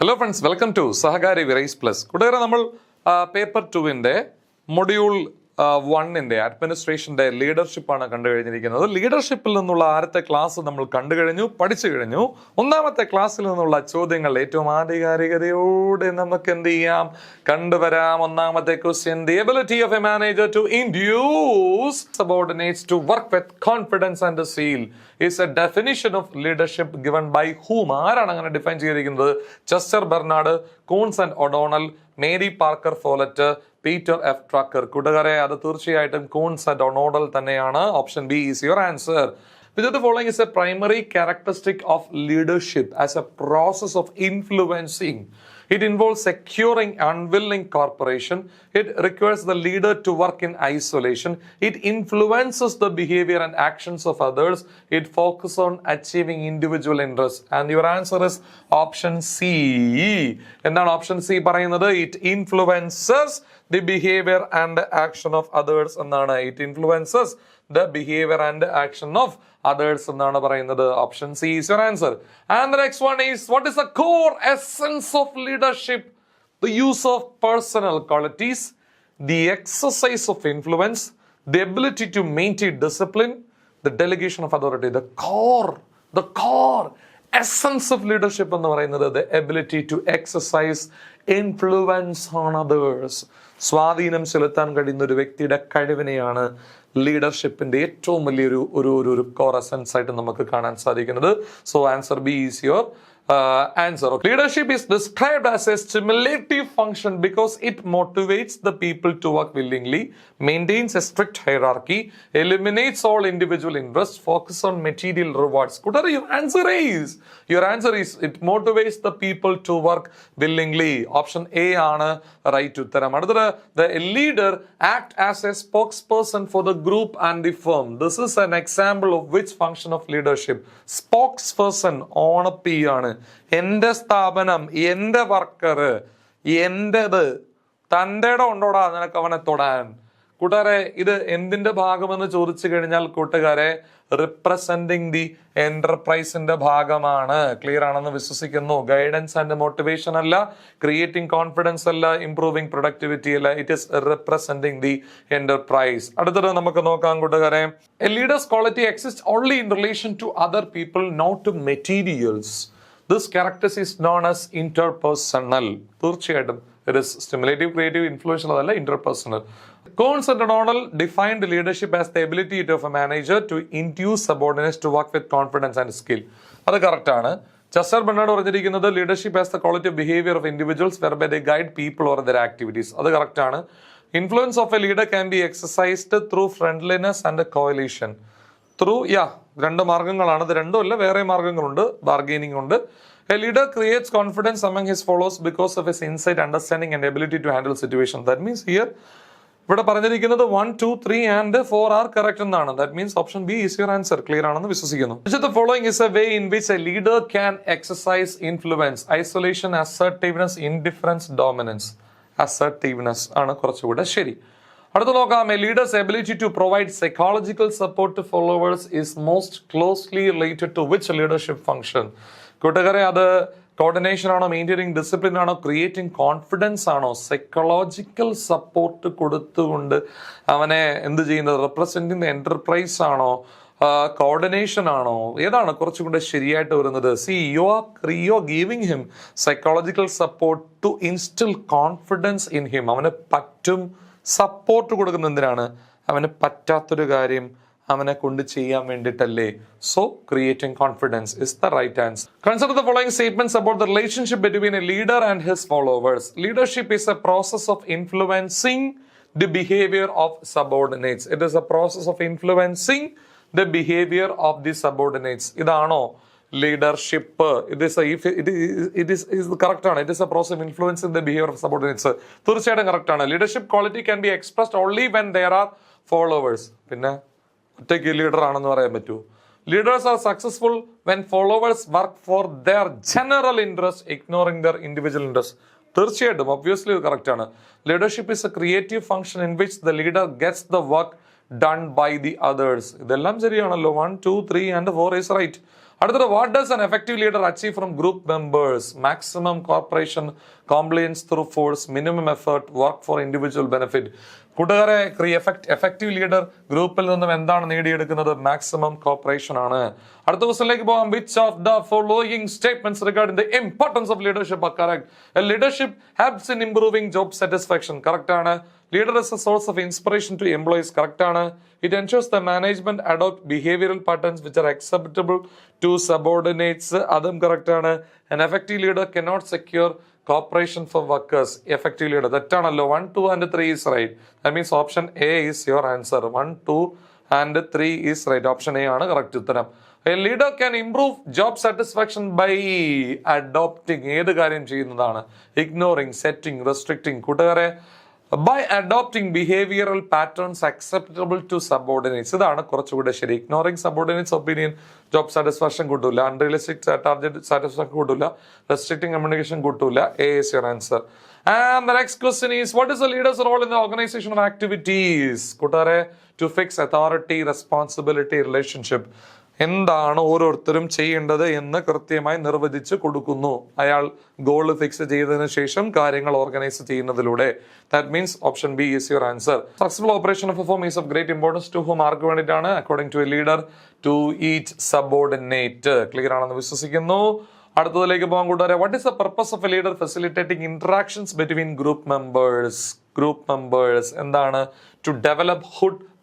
Hello friends, welcome to Sahakari revise plus. കൂട്ടുകാരെ, നമ്മൾ paper 2-ന്റെ module 1-ന്റെ അഡ്മിനിസ്ട്രേഷന്റെ ലീഡർഷിപ്പാണ് കണ്ടു കഴിഞ്ഞിരിക്കുന്നത്. ലീഡർഷിപ്പിൽ നിന്നുള്ള ആദ്യത്തെ ക്ലാസ് നമ്മൾ കണ്ടു കഴിഞ്ഞു, പഠിച്ചു കഴിഞ്ഞു. ഒന്നാമത്തെ ക്ലാസ്സിൽ നിന്നുള്ള ചോദ്യങ്ങൾ ഏറ്റവും ആധികാരികതയോടെ നമുക്ക് എന്ത് ചെയ്യാം, കണ്ടുവരാം. ഒന്നാമത്തെ question: the ability of a manager to induce subordinates to work with confidence and zeal is a definition of leadership given by whom? ആരാണ് അങ്ങനെ ഡിഫൈൻ ചെയ്തിരിക്കുന്നത്? Chester Barnard, Koontz and O'Donnell, Mary Parker Follett, Peter F Drucker. കൂട്ടുകാരെ, അത് തീർച്ചയായിട്ടും Koontz and O'Donnell തന്നെയാണ്. Option B is your answer. Which of the following is a primary characteristic of leadership as a process of influencing? It involves securing unwilling cooperation. It requires the leader to work in isolation. It influences the behavior and actions of others. It focuses on achieving individual interests. And your answer is option C. എന്താണ് option C പറയുന്നത്? It influences the behavior and action of others എന്നാണ്. It influences the behavior and action of others എന്നാണ് പറയുന്നത്. Option C is your answer. And the next one is, what is the core essence of leadership? The use of personal qualities, the exercise of influence, the ability to maintain discipline, the delegation of authority. The core essence of leadership എന്ന് പറയുന്നത് the ability to exercise influence on others. സ്വാധീനം ചെലുത്താൻ കഴിയുന്ന ഒരു വ്യക്തിയുടെ കഴിവിനെയാണ് ലീഡർഷിപ്പിന്റെ ഏറ്റവും വലിയൊരു ഒരു കോർ എസൻസ് ആയിട്ട് നമുക്ക് കാണാൻ സാധിക്കുന്നത്. So answer B is your answer. Leadership is described as a stimulative function because it motivates the people to work willingly, maintains a strict hierarchy, eliminates all individual interests, focuses on material rewards. Your answer is it motivates the people to work willingly. Option A ആണ് right ഉത്തരം. അടുത്തത്, the leader act as a spokesperson for the group and the firm. This is an example of which function of leadership? Spokesperson on a P ആണ്. എന്റെ സ്ഥാപനം, എന്റെ worker, എന്റേത്, തൻ്റെ ഉണ്ടോടാ നിനക്ക് അവനെ തൊടാൻ. കൂട്ടുകാരെ, ഇത് എന്തിന്റെ ഭാഗമെന്ന് ചോദിച്ചു കഴിഞ്ഞാൽ കൂട്ടുകാരെ, റിപ്രസെന്റിങ് ദി എന്റർപ്രൈസിന്റെ ഭാഗമാണ്. ക്ലിയർ ആണെന്ന് വിശ്വസിക്കുന്നു. ഗൈഡൻസ് ആൻഡ് മോട്ടിവേഷൻ അല്ല, ക്രിയേറ്റിംഗ് കോൺഫിഡൻസ് അല്ല, ഇംപ്രൂവിംഗ് പ്രൊഡക്ടിവിറ്റി അല്ല. It is representing the enterprise. അടുത്തത് നമുക്ക് നോക്കാം കൂട്ടുകാരെ. A leaders quality exist only in relation to other people, not to materials. This characteristic is known as interpersonal. തീർച്ചയായിട്ടും it is stimulative, creative, influential അതല്ല, interpersonal. Coons and O'Donnell defined leadership as the ability of a manager to induce subordinates to work with confidence and skill. അത് correct ആണ്. Chester Bernard പറഞ്ഞിരിക്കുന്നത് leadership as the quality of behavior of individuals whereby they guide people or their activities. അത് correct ആണ്. Influence of a leader can be exercised through friendliness and coalition. രണ്ട് മാർഗങ്ങളാണ്. ഇത് രണ്ടുമല്ല, വേറെ മാർഗങ്ങളുണ്ട്. ബാർഗെയിനിങ് ഉണ്ട്. A leader creates confidence among his followers because of his insight, understanding and ability to handle situations. That means here ഇവിടെ പറഞ്ഞിരിക്കുന്നത് 1, 2, 3 and 4 are correct എന്നാണ്. That means option B is your answer. Clear ആണെന്ന് വിശ്വസിക്കുന്നു. Which of the following is a way in which a leader can exercise influence? Isolation, assertiveness, indifference, dominance. Assertiveness ആണ് കുറച്ചുകൂടെ ശരി. അടുത്ത നോക്കാം. A leader's ability to provide psychological support to followers is most closely related to which leadership function? കൂട്ടുകാരെ, അത് coordination ആണോ, maintaining discipline ആണോ, creating confidence ആണോ, സൈക്കോളജിക്കൽ സപ്പോർട്ട് കൊടുത്തുകൊണ്ട് അവനെ എന്ത് ചെയ്യുന്നത്, റെപ്രസെന്റിംഗ് ദ എന്റർപ്രൈസ് ആണോ, കോർഡിനേഷൻ ആണോ, ഏതാണ് കുറച്ചുകൂടെ ശരിയായിട്ട് വരുന്നത്? You are giving him psychological support to instill confidence in him. അവന് പറ്റും. സപ്പോർട്ട് കൊടുക്കുന്ന എന്തിനാണ്? അവന് പറ്റാത്തൊരു കാര്യം അവനെ കൊണ്ട് ചെയ്യാൻ വേണ്ടിയിട്ടല്ലേ. So creating confidence is the right answer. Consider the following statements about the relationship between a leader and his followers. Leadership is a process of influencing the behaviour of subordinates. It is a process of influencing the behaviour of the subordinates. ഇതാണോ leadership? ഇത് correct ആണ്. It is a process of influencing the behaviour of subordinates. തീർച്ചയായിട്ടും correct ആണ്. Leadership quality can be expressed only when there are followers. പിന്നെ ഒറ്റയ്ക്ക് leader ആണെന്ന് പറയാൻ പറ്റൂ? Leaders are successful when followers work for their general interest, ignoring their individual interest. തീർച്ചയായിട്ടും obviously correct ആണ്. Leadership is a creative function in which the leader gets the work done by the others. ഇതെല്ലാം ശരിയാണല്ലോ. 1, 2, 3 and 4 is right. അടുത്തത് what does an effective leader achieve from group members? Maximum cooperation, compliance through force, minimum effort, work for individual benefit. കൂട്ടുകാരെ, effective leader ഗ്രൂപ്പിൽ നിന്നും എന്താണ് നേടിയെടുക്കുന്നത്? Maximum corporation ആണ്. അടുത്ത ക്വസ്റ്റ്യനിലേക്ക് പോകാം. Which of the following statements regarding the importance of leadership are correct? Leadership helps in improving job satisfaction. Correct ആണ്. Leader is a source of inspiration to employees. Correct ആണ്. It ensures the management adopt behavioural patterns which are acceptable to subordinates. അതും correct ആണ്. An effective leader cannot secure cooperation for workers. Effective leader, തെറ്റാണല്ലോ. 1, 2 and 3 is right. That means option A is your answer. 1, 2 and 3 is right. Option A ആണ് correct ഉത്തരം. A leader can improve job satisfaction by adopting. ഏത് കാര്യം ചെയ്യുന്നതാണ്? Ignoring, setting, restricting. കൂട്ടുകാരെ, by adopting behavioral patterns acceptable to subordinates. ഇതാണ് കുറച്ചുകൂടെ ശരി. Ignoring subordinates opinion job satisfaction കൂട്ടൂല. Unrealistic target satisfaction കൂട്ടൂല. Restricting communication കൂട്ടൂല. A is your answer. And the next question is, what is the leader's role in the organization of activities? കൂട്ടുകാരെ, to fix authority, responsibility, relationship. എന്താണ് ഓരോരുത്തരും ചെയ്യേണ്ടത് എന്ന് കൃത്യമായി നിർവചിച്ച് കൊടുക്കുന്നു. അയാൾ ഗോൾ ഫിക്സ് ചെയ്തതിനു ശേഷം കാര്യങ്ങൾ ഓർഗനൈസ് ചെയ്യുന്നതിലൂടെ. That means option B is your answer. Successful operation of a firm is of great importance to whom? ആർക്ക് വേണ്ടിയിട്ടാണ്? According to a leader, to each subordinate. Clear ആണെന്ന് വിശ്വസിക്കുന്നു. അടുത്തതിലേക്ക് പോകാൻ കൂട്ടുകാരെ, what is the purpose of a leader facilitating interactions between group members? Group members എന്താണ്? To develop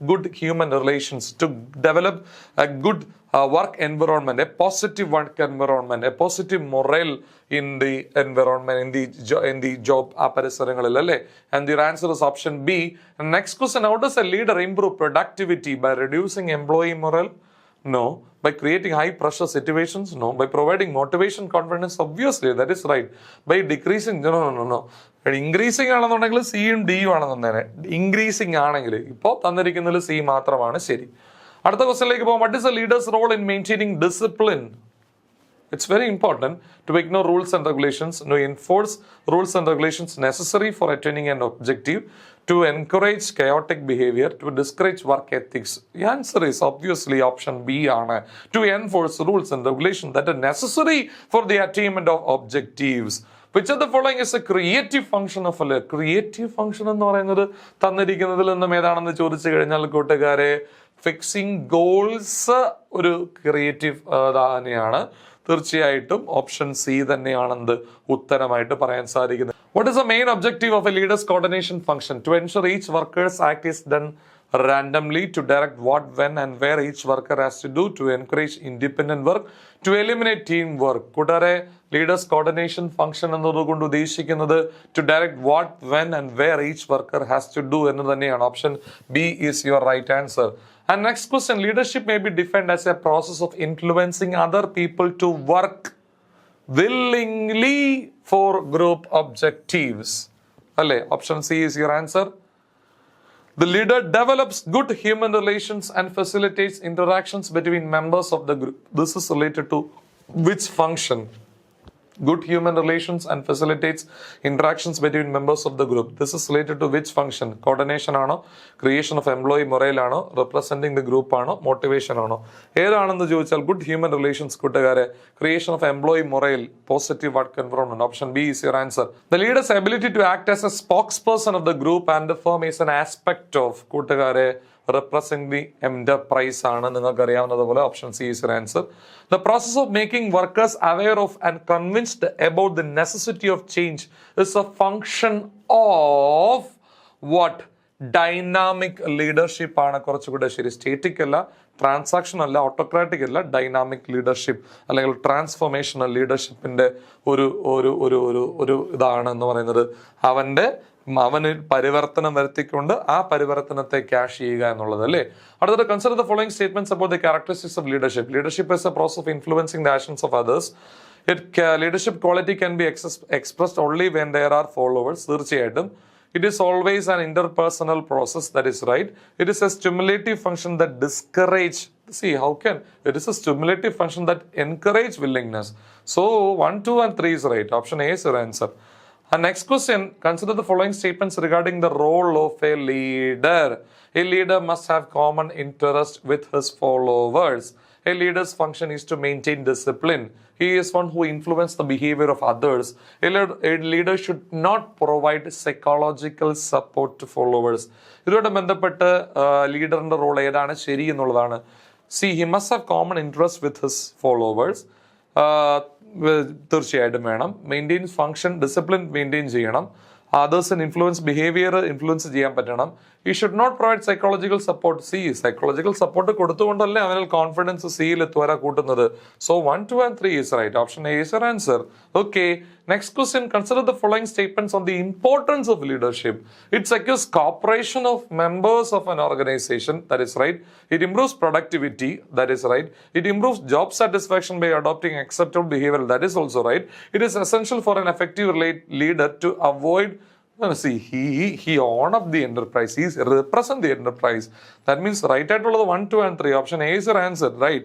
good human relations, to develop a good work environment, a positive work environment, a positive morale in the environment, in the job പരിസരങ്ങളിൽ അല്ലേ? And your answer is option B. And next question, how does a leader improve productivity? By reducing employee morale? No. By creating high pressure situations? No. By providing motivation, confidence? Obviously, that is right. By decreasing? No. Increasing ആണെന്നുണ്ടെങ്കിൽ സിയും ഡിയും ആണെന്നുണ്ടെങ്കിൽ, increasing ആണെങ്കിൽ ഇപ്പോൾ തന്നിരിക്കുന്നതിൽ C മാത്രമാണ് ശരി. അടുത്ത ക്വസ്റ്റ്യനിലേക്ക് പോകാം. What is a leader's role in maintaining discipline? It's very important to ignore rules and regulations, to enforce rules and regulations necessary for attaining an objective, to encourage chaotic behavior, to discourage work ethics. The answer is obviously option B ആണ്. To enforce rules and regulations that are necessary for the attainment of objectives. Which of the following is a creative function of a leader? Creative function എന്ന് പറയുന്നത് തന്നിരിക്കുന്നതിൽ നിന്നും ഏതാണെന്ന് ചോദിച്ചു കഴിഞ്ഞാൽ കൂട്ടുകാരെ, fixing goals ഒരു creative തന്നെയാണ്. തീർച്ചയായിട്ടും ഓപ്ഷൻ സി തന്നെയാണെന്ന് ഉത്തരമായിട്ട് പറയാൻ സാധിക്കുന്നത്. What is the main objective of a leader's coordination function? To ensure each workers act is done randomly, to direct what, when and where each worker has to do, to encourage independent work, to eliminate teamwork. കൂടാതെ leaders coordination function എന്നതുകൊണ്ട് ഉദ്ദേശിക്കുന്നത് to direct what, when and where each worker has to do എന്ന് തന്നെയാണ്. Option B is your right answer. And next question, leadership may be defined as a process of influencing other people to work willingly for group objectives. അല്ലേ? Option C is your answer. The leader develops good human relations and facilitates interactions between members of the group. This is related to which function? Good human relations and facilitates interactions between members of the group. This is related to which function? Coordination ആണോ? Creation of employee morale ആണോ? Representing the group ആണോ? Motivation ആണോ? ഏതാണെന്ന് ചോദിച്ചാൽ good human relations കൂട്ടുകാരെ, creation of employee morale, positive work environment. Option B is your answer. The leader's ability to act as a spokesperson of the group and the firm is an aspect of കൂട്ടുകാരെ representing the enterprise ആണ്. നിങ്ങൾക്ക് അറിയാവുന്നതുപോലെ option C is your answer. The process of making workers aware of and convinced about the necessity of change is a function of what? Dynamic leadership ആണ് കുറച്ചുകൂടെ ശരി. സ്റ്റേറ്റിക് അല്ല, transaction അല്ല, autocratic അല്ല, dynamic leadership അല്ലെങ്കിൽ ട്രാൻസ്ഫോർമേഷണൽ ലീഡർഷിപ്പിന്റെ ഒരു ഒരു ഒരു ഒരു ഒരു ഇതാണ് എന്ന് പറയുന്നത്. അവന് പരിവർത്തനം വരുത്തിക്കൊണ്ട് ആ പരിവർത്തനത്തെ ക്യാഷ് ചെയ്യുക എന്നുള്ളത് അല്ലേ. അടുത്തത്, consider the following statements about the characteristics of leadership. Leadership is a process of influencing the actions of others. Leadership quality can be expressed only when there are followers. തീർച്ചയായിട്ടും it is always an interpersonal process. That is right. It is a stimulative function that discourage. See, how can it is a stimulative function that encourage willingness. So 1, 2 and 3 is right. Option A is your answer. And next question, consider the following statements regarding the role of a leader. A leader must have common interest with his followers. A leader's function is to maintain discipline. He is one who influences the behavior of others. A leader should not provide psychological support to followers. ഇതോടെ ബന്ധപ്പെട്ട് ലീഡറിന്റെ role ഏതാണ് ശരി എന്നുള്ളതാണ്. See, he must have common interest with his followers. തീർച്ചയായിട്ടും വേണം. Maintain function, discipline maintain ചെയ്യണം. അതേഴ്സിന് influence, behaviour influence ചെയ്യാൻ പറ്റണം. ഈ should not provide psychological support. Psychological support കൊടുത്തുകൊണ്ടല്ലേ അവനിൽ കോൺഫിഡൻസ് സിയിൽ എത്തുവരാ കൂട്ടുന്നത്. So 1, 2 and 3 is right. Option A is your answer. Okay, next question. Consider the following statements on the importance of leadership. It secures cooperation of members of an organization. That is right. It improves productivity. That is right. It improves job satisfaction by adopting acceptable behavior. That is also right. It is essential for an effective leader to avoid. See, he own up the enterprise. He represent the enterprise. That means right ആയിട്ടുള്ളത് 1, 2 and 3. Option A is your answer, right?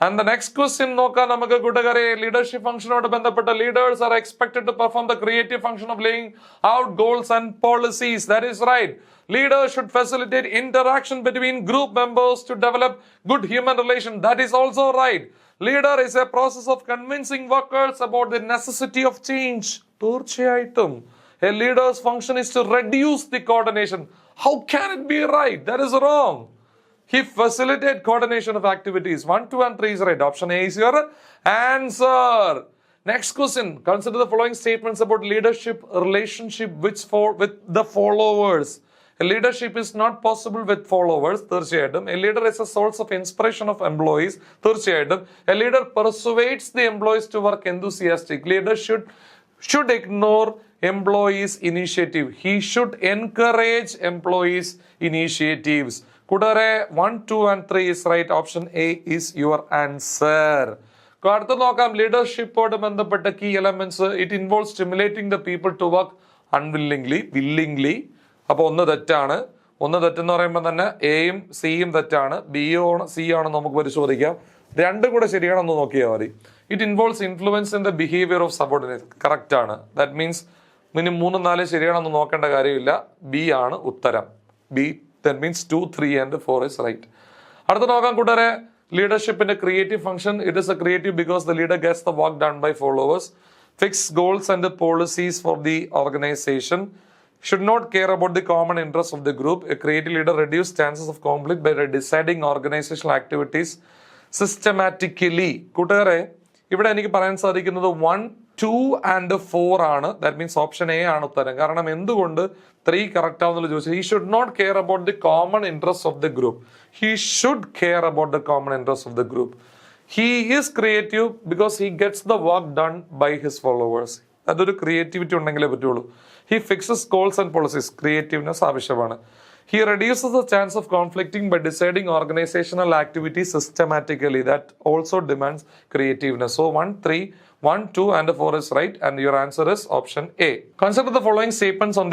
And the next question നോക്കാം നമുക്ക് കൂട്ടുകാരെ. Leadership ഫംഗ്ഷനോട് ബന്ധപ്പെട്ട leaders are expected to perform the creative function of laying out goals and policies. That is right. Leaders should facilitate interaction between group members to develop good human relations. That is also right. Leader is a process of convincing workers about the necessity of change. തീർച്ചയായിട്ടും a leader's function is to reduce the coordination. How can it be right? That is wrong. He facilitates coordination of activities. 1, 2 and 3 is right. Option A is your answer. Next question. Consider the following statements about leadership relationship with the followers. A leadership is not possible with followers. തീർച്ചയായിട്ടും. A leader is a source of inspiration of employees. തീർച്ചയായിട്ടും. A leader persuades the employees to work enthusiastic. Leader should ignore employees initiative. He should encourage employees initiatives. കൂടാതെ 1, 2 and 3 is right. Option A is your answer. അടുത്ത നോക്കാം. ലീഡർഷിപ്പോട് ബന്ധപ്പെട്ട key elements. It involve stimulating the people to work unwillingly, willingly. അപ്പോൾ ഒന്ന് തെറ്റാണ്. ഒന്ന് തെറ്റെന്ന് പറയുമ്പോൾ തന്നെ എയും സിയും തെറ്റാണ്. ബിയോ സി ആണെന്ന് നമുക്ക് പരിശോധിക്കാം. രണ്ടും കൂടെ ശരിയാണെന്ന് നോക്കിയാൽ മതി. It involves influence in the behaviour of subordinate. Correct ആണ്. ദാറ്റ് മീൻസ് ഇനി 3, 4 ശരിയാണെന്ന് നോക്കേണ്ട കാര്യമില്ല. ബി ആണ് ഉത്തരം. B. That means 2, 3 and 4 is right. അടുത്ത നോക്കാം കൂട്ടരെ. ലീഡർഷിപ്പിന്റെ creative function. It is a creative because the leader gets the work done by followers. Fix goals and policies for the organisation. Should not care about the common interests of the group. A creative leader reduces chances of conflict by deciding organizational activities systematically. കൂട്ടുകാരെ, ഇവിടെ എനിക്ക് പറയാൻ സാധിക്കുന്നത് 1, 2 and 4 ആണ്. That means option A ആണ് ഉത്തരം. കാരണം എന്തുകൊണ്ട് 3 കറക്റ്റ് ആവുന്നുള്ള ചോദിച്ചാൽ he should not care about the common interests of the group. He should care about the common interests of the group. He is creative because he gets the work done by his followers. അതൊരു creativity ഉണ്ടെങ്കിലേ പറ്റുള്ളൂ. He fixes goals and policies. ക്രിയേറ്റീവ്നെസ് ആവശ്യമാണ്. He reduces the chance of conflicting by deciding organizational activities systematically. That also demands creativeness. So 1, 2 and 4 is right, and your answer is option A. Consider the following statements on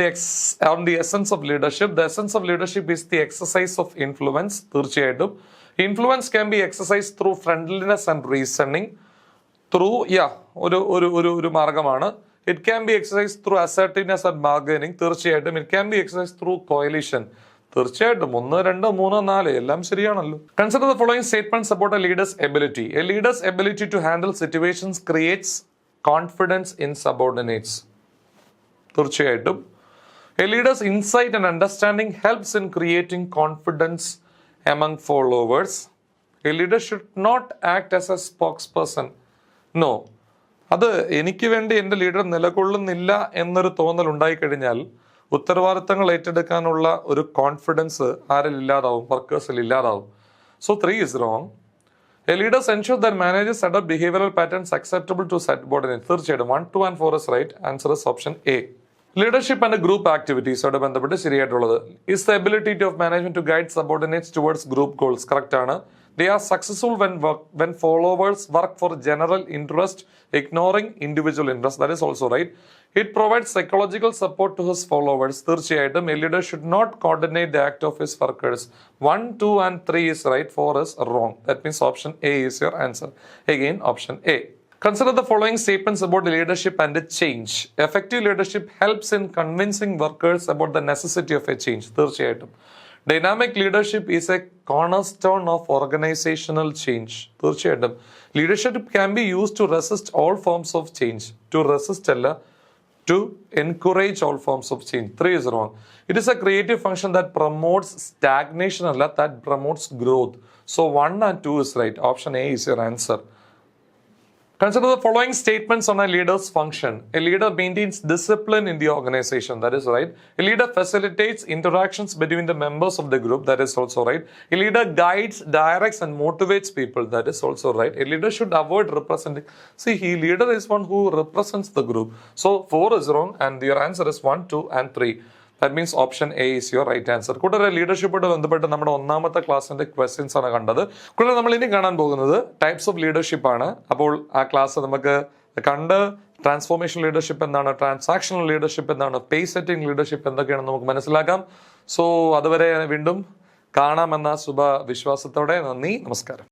the essence of leadership. The essence of leadership is the exercise of influence. തീർച്ചയായിട്ടും. Influence can be exercised through friendliness and reasoning. ഒരു മാർഗമാണ്. It can be exercised through assertiveness and bargaining. തീർച്ചയായിട്ടും. It can be exercised through coalition. തീർച്ചയായിട്ടും. 1, 2, 3, 4 എല്ലാം ശരിയാണല്ലോ. Consider the following statements about a leader's ability. A leader's ability to handle situations creates confidence in subordinates. തീർച്ചയായിട്ടും. A leader's insight and understanding helps in creating confidence among followers. A leader should not act as a spokesperson. No. അത് എനിക്ക് വേണ്ടി എൻ്റെ leader നിലകൊള്ളുന്നില്ല എന്നൊരു തോന്നൽ ഉണ്ടായിക്കഴിഞ്ഞാൽ ഉത്തരവാദിത്തങ്ങൾ ഏറ്റെടുക്കാനുള്ള ഒരു കോൺഫിഡൻസ് ആരിൽ ഇല്ലാതാവും, വർക്കേഴ്സിൽ ഇല്ലാതാവും. So 3 is wrong. A leader ensures that managers set up behavioral patterns acceptable to subordinates. തീർച്ചയായിട്ടും 1, 2 and 4 is right. Answer is option A. Leadership and group activities ഓട് ബന്ധപ്പെട്ട് ശരിയായിട്ടുള്ളത്. Is the ability of management to guide subordinates towards group goals. Correct ആണ്. They are successful when followers work for general interest, ignoring individual interest. That is also right. It provides psychological support to his followers. തീർച്ചയായിട്ടും. A leader should not coordinate the act of his workers. 1, 2 and 3 is right. 4 is wrong. That means option A is your answer. Again, option A. Consider the following statements about leadership and change. Effective leadership helps in convincing workers about the necessity of a change. തീർച്ചയായിട്ടും. Dynamic leadership is a cornerstone of organisational change. തീർച്ചയായിട്ടും leadership can be use to resist all forms of change. To resist അല്ല, to encourage all forms of change. 3 is wrong. It is a creative function that promotes stagnation, that promotes growth. So 1 and 2 is right. Option A is your answer. Consider the following statements on a leader's function. A leader maintains discipline in the organization. That is right. A leader facilitates interactions between the members of the group. That is also right. A leader guides, directs and motivates people. That is also right. A leader should avoid representing. See, a leader is one who represents the group. So 4 is wrong and your answer is 1, 2 and 3. That means option A is your right answer. കൂടാതെ ലീഡർഷിപ്പോട് ബന്ധപ്പെട്ട് നമ്മുടെ ഒന്നാമത്തെ ക്ലാസ്സിന്റെ questions ആണ് കണ്ടത്. കൂടാതെ നമ്മൾ ഇനി കാണാൻ പോകുന്നത് ടൈപ്സ് ഓഫ് ലീഡർഷിപ്പ് ആണ്. അപ്പോൾ ആ ക്ലാസ് നമുക്ക് കണ്ട് ട്രാൻസ്ഫോർമേഷൻ ലീഡർഷിപ്പ് എന്താണ്, ട്രാൻസാക്ഷണൽ ലീഡർഷിപ്പ് എന്താണ്, പേസ് സെറ്റിംഗ് ലീഡർഷിപ്പ് എന്തൊക്കെയാണെന്ന് നമുക്ക് മനസ്സിലാക്കാം. സോ അതുവരെ വീണ്ടും കാണാമെന്ന ശുഭ വിശ്വാസത്തോടെ നന്ദി, നമസ്കാരം.